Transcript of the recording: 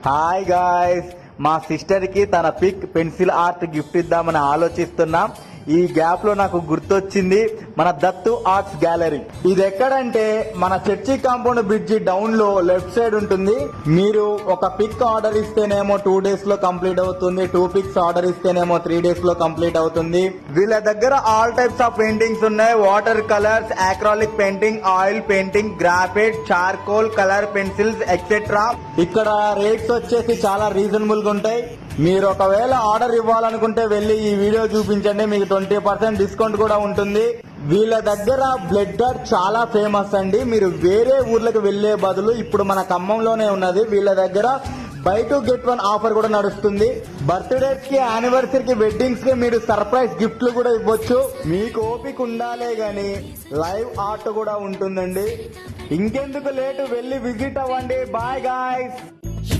Hi guys, మా sister కి తన పిక్ పెన్సిల్ ఆర్ట్ గిఫ్ట్ ఇద్దామని ఆలోచిస్తున్నాం. ఈ గ్యాప్ లో నాకు గుర్తొచ్చింది మన దత్తు ఆర్ట్స్ గ్యాలరీ. ఇది ఎక్కడంటే మన చర్చి కాంపౌండ్ బ్రిడ్జి డౌన్ లో లెఫ్ట్ సైడ్ ఉంటుంది. మీరు ఒక పిక్ ఆర్డర్ ఇస్తేనేమో 2 days లో కంప్లీట్ అవుతుంది, 2 pics ఆర్డర్ ఇస్తేనేమో 3 days లో కంప్లీట్ అవుతుంది. వీళ్ళ దగ్గర ఆల్ టైప్స్ ఆఫ్ పెయింటింగ్స్ ఉన్నాయి. Water colours, acrylic painting, oil painting, graphite, charcoal, colour pencils etcetera. ఇక్కడ రేట్స్ వచ్చేసి చాలా రీజనబుల్ గా ఉంటాయి. మీరు ఒకవేళ ఆర్డర్ ఇవ్వాలనుకుంటే వెళ్ళి ఈ వీడియో చూపించండి, మీకు 20% డిస్కౌంట్ కూడా ఉంటుంది. వీళ్ళ దగ్గర బ్లడ్ ఆర్ట్ చాలా ఫేమస్ అండి. మీరు వేరే ఊర్లకు వెళ్లే బదులు ఇప్పుడు మన ఖమ్మంలోనే ఉన్నది. వీళ్ళ దగ్గర బై 2 get 1 ఆఫర్ కూడా నడుస్తుంది. బర్త్డేస్ కి, యానివర్సరీకి, వెడ్డింగ్స్ కి మీరు సర్ప్రైజ్ గిఫ్ట్లు కూడా ఇవ్వచ్చు. మీకు ఓపిక ఉండాలే గాని లైవ్ ఆర్ట్ కూడా ఉంటుందండి. ఇంకెందుకు లేటు, వెళ్ళి విజిట్ అవ్వండి. Bye guys.